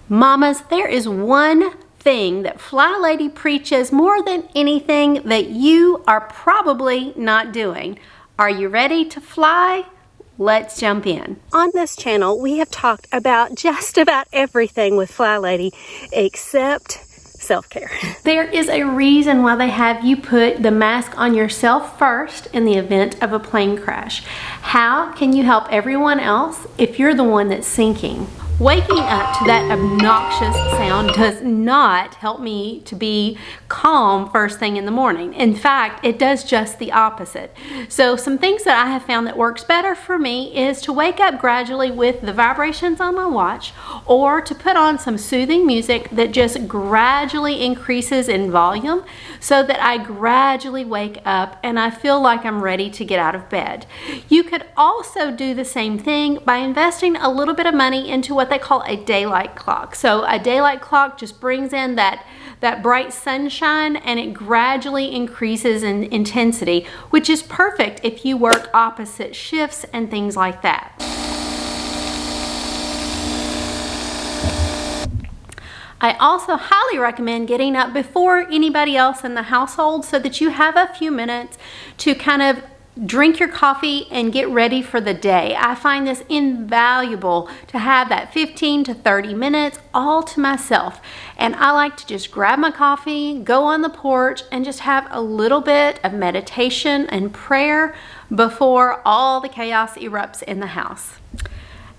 Mamas, there is one thing that FlyLady preaches more than anything that you are probably not doing. Are you ready to fly? Let's jump in. On this channel, we have talked about just about everything with FlyLady except self-care. There is a reason why they have you put the mask on yourself first in the event of a plane crash. How can you help everyone else if you're the one that's sinking? Waking up to that obnoxious sound does not help me to be calm first thing in the morning. In fact, it does just the opposite. So some things that I have found that works better for me is to wake up gradually with the vibrations on my watch, or to put on some soothing music that just gradually increases in volume so that I gradually wake up and I feel like I'm ready to get out of bed. You could also do the same thing by investing a little bit of money into what they call a daylight clock. So a daylight clock just brings in that bright sunshine, and it gradually increases in intensity, which is perfect if you work opposite shifts and things like that. I also highly recommend getting up before anybody else in the household so that you have a few minutes to kind of drink your coffee and get ready for the day. I find this invaluable to have that 15 to 30 minutes all to myself. And I like to just grab my coffee, go on the porch, and just have a little bit of meditation and prayer before all the chaos erupts in the house.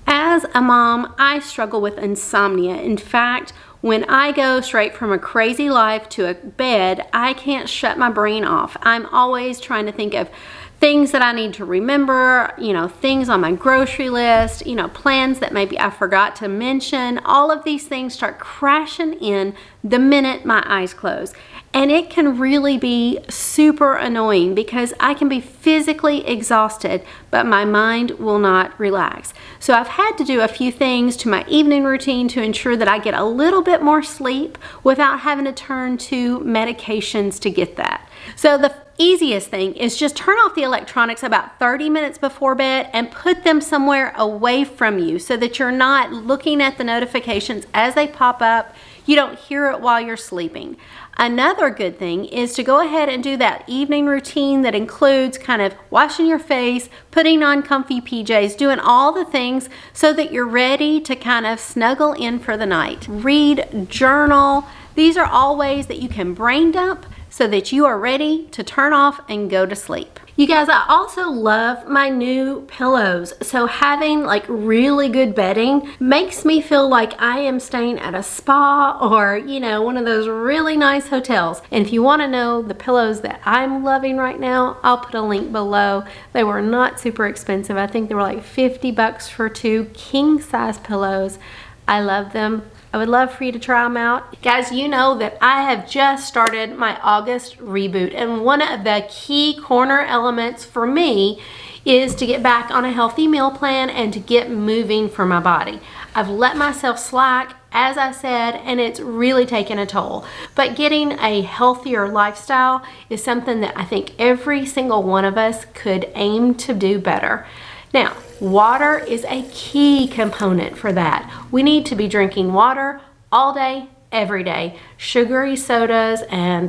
As a mom, I struggle with insomnia. In fact, when I go straight from a crazy life to a bed, I can't shut my brain off. I'm always trying to think of things that I need to remember, things on my grocery list, plans that maybe I forgot to mention. All of these things start crashing in the minute my eyes close. And it can really be super annoying because I can be physically exhausted, but my mind will not relax. So I've had to do a few things to my evening routine to ensure that I get a little bit more sleep without having to turn to medications to get that. So the easiest thing is just turn off the electronics about 30 minutes before bed and put them somewhere away from you so that you're not looking at the notifications as they pop up. You don't hear it while you're sleeping. Another good thing is to go ahead and do that evening routine that includes kind of washing your face, putting on comfy PJs, doing all the things so that you're ready to kind of snuggle in for the night. Read, journal. These are all ways that you can brain dump so that you are ready to turn off and go to sleep. You guys, I also love my new pillows. So having like really good bedding makes me feel like I am staying at a spa or, one of those really nice hotels. And if you want to know the pillows that I'm loving right now, I'll put a link below. They were not super expensive. I think they were like 50 bucks for 2 king size pillows. I love them. I would love for you to try them out. Guys, you know that I have just started my August reboot, and one of the key corner elements for me is to get back on a healthy meal plan and to get moving for my body. I've let myself slack, as I said, and it's really taken a toll. But getting a healthier lifestyle is something that I think every single one of us could aim to do better. Now, water is a key component for that. We need to be drinking water all day, every day. Sugary sodas and,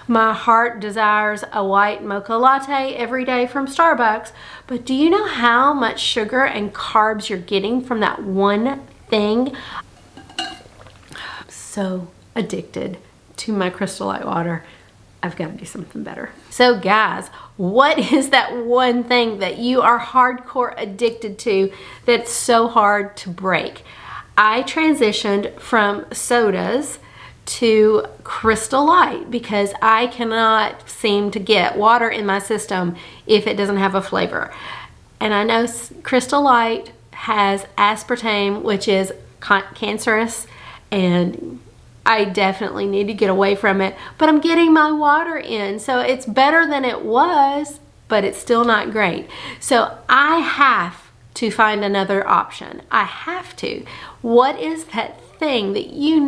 my heart desires a white mocha latte every day from Starbucks. But do you know how much sugar and carbs you're getting from that one thing? I'm so addicted to my Crystal Light water. I've got to do something better. So guys, what is that one thing that you are hardcore addicted to that's so hard to break? I transitioned from sodas to Crystal Light because I cannot seem to get water in my system if it doesn't have a flavor. And I know Crystal Light has aspartame, which is cancerous, and I definitely need to get away from it, but I'm getting my water in, so it's better than it was, but it's still not great. So I have to find another option. I have to. What is that thing that you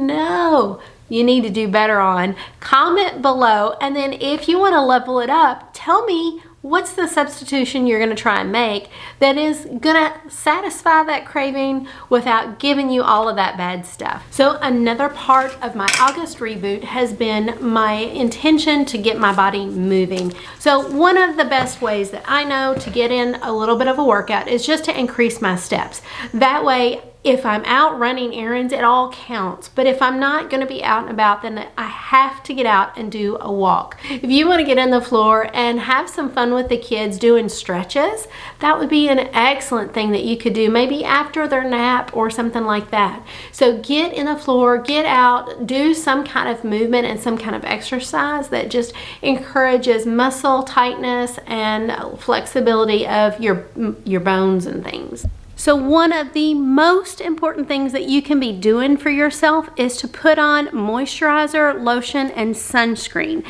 need to do better on? Comment below, and then if you want to level it up, tell me what's the substitution you're going to try and make that is going to satisfy that craving without giving you all of that bad stuff? So another part of my August reboot has been my intention to get my body moving. So one of the best ways that I know to get in a little bit of a workout is just to increase my steps. That way, if I'm out running errands, it all counts. But if I'm not going to be out and about, then I have to get out and do a walk. If you want to get on the floor and have some fun with the kids doing stretches, that would be an excellent thing that you could do, maybe after their nap or something like that. So get in the floor, get out, do some kind of movement and some kind of exercise that just encourages muscle tightness and flexibility of your bones and things. So one of the most important things that you can be doing for yourself is to put on moisturizer, lotion, and sunscreen.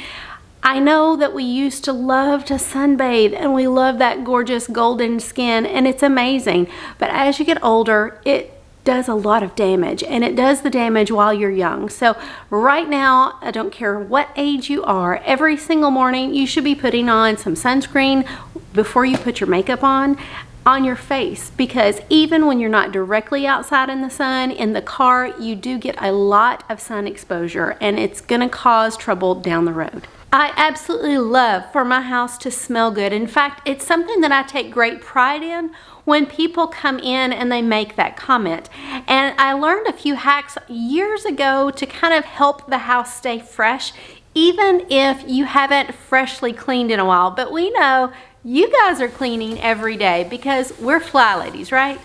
I know that we used to love to sunbathe and we love that gorgeous golden skin, and it's amazing. But as you get older, it does a lot of damage, and it does the damage while you're young. So right now, I don't care what age you are, every single morning you should be putting on some sunscreen before you put your makeup on your face, because even when you're not directly outside in the sun, in the car, you do get a lot of sun exposure, and it's gonna cause trouble down the road. I absolutely love for my house to smell good. In fact, it's something that I take great pride in when people come in and they make that comment. And I learned a few hacks years ago to kind of help the house stay fresh, even if you haven't freshly cleaned in a while. But we know you guys are cleaning every day because we're fly ladies, right?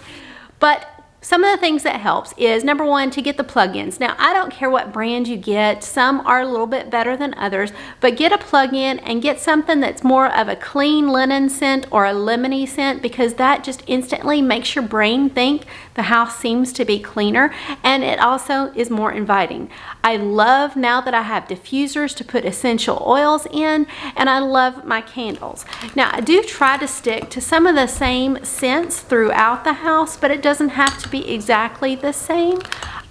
But some of the things that helps is, number one, to get the plug-ins. Now, I don't care what brand you get. Some are a little bit better than others, but get a plug-in and get something that's more of a clean linen scent or a lemony scent, because that just instantly makes your brain think the house seems to be cleaner, and it also is more inviting. I love now that I have diffusers to put essential oils in, and I love my candles. Now, I do try to stick to some of the same scents throughout the house, but it doesn't have to be exactly the same.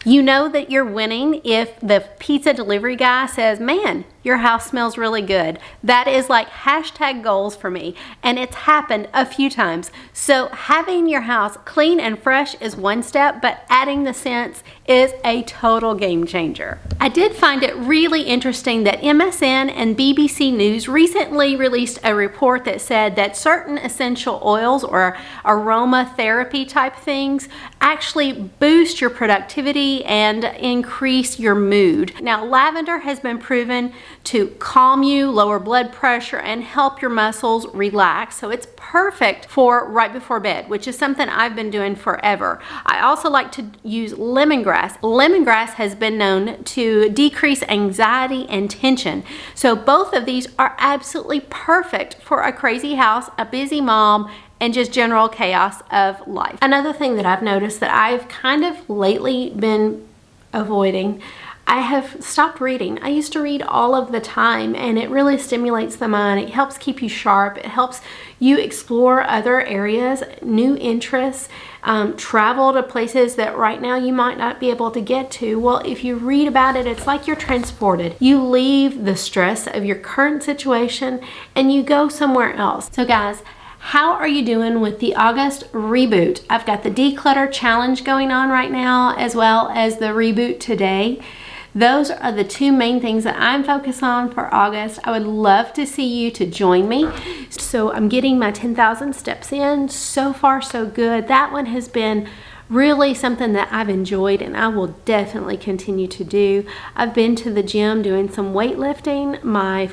You know that you're winning if the pizza delivery guy says, "Man, your house smells really good." That is like hashtag goals for me, and it's happened a few times. So having your house clean and fresh is one step, but adding the scents is a total game changer. I did find it really interesting that MSN and BBC News recently released a report that said that certain essential oils or aromatherapy type things actually boost your productivity and increase your mood. Now, lavender has been proven to calm you, lower blood pressure, and help your muscles relax. So it's perfect for right before bed, which is something I've been doing forever. I also like to use lemongrass. Lemongrass has been known to decrease anxiety and tension. So both of these are absolutely perfect for a crazy house, a busy mom, and just general chaos of life. Another thing that I've noticed that I've kind of lately been avoiding, I have stopped reading. I used to read all of the time, and it really stimulates the mind. It helps keep you sharp. It helps you explore other areas, new interests, travel to places that right now you might not be able to get to. Well, if you read about it, it's like you're transported. You leave the stress of your current situation and you go somewhere else. So guys, how are you doing with the August reboot? I've got the declutter challenge going on right now, as well as the reboot today. Those are the two main things that I'm focused on for August. I would love to see you to join me. So I'm getting my 10,000 steps in. So far, so good. That one has been really something that I've enjoyed, and I will definitely continue to do. I've been to the gym doing some weightlifting. My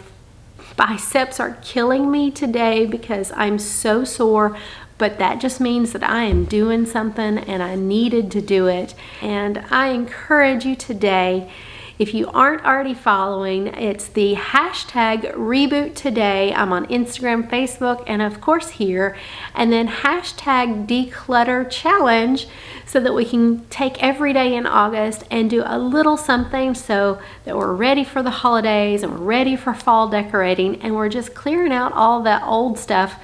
biceps are killing me today because I'm so sore, but that just means that I am doing something and I needed to do it. And I encourage you today, if you aren't already following, it's the hashtag reboot today. I'm on Instagram, Facebook, and of course here, and then hashtag declutter challenge, so that we can take every day in August and do a little something so that we're ready for the holidays and we're ready for fall decorating, and we're just clearing out all that old stuff,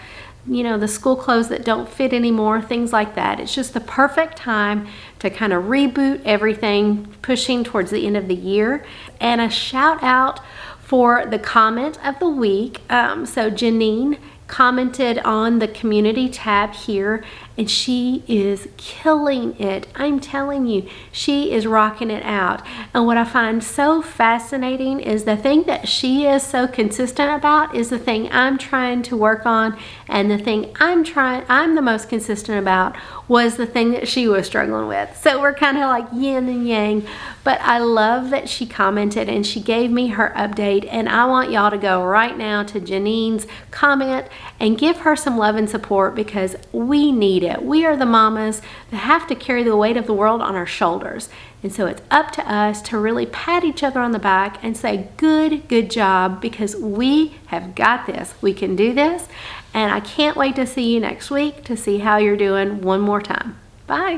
you know, the school clothes that don't fit anymore, things like that. It's just the perfect time to kind of reboot everything, pushing towards the end of the year. And a shout out for the comment of the week. So Janine commented on the community tab here, and she is killing it. I'm telling you, she is rocking it out. And what I find so fascinating is the thing that she is so consistent about is the thing I'm trying to work on, and the thing I'm the most consistent about was the thing that she was struggling with. So we're kind of like yin and yang, but I love that she commented and she gave me her update, and I want y'all to go right now to Janine's comment and give her some love and support, because we need it. We are the mamas that have to carry the weight of the world on our shoulders. And so it's up to us to really pat each other on the back and say, good job, because we have got this. We can do this. And I can't wait to see you next week to see how you're doing one more time. Bye.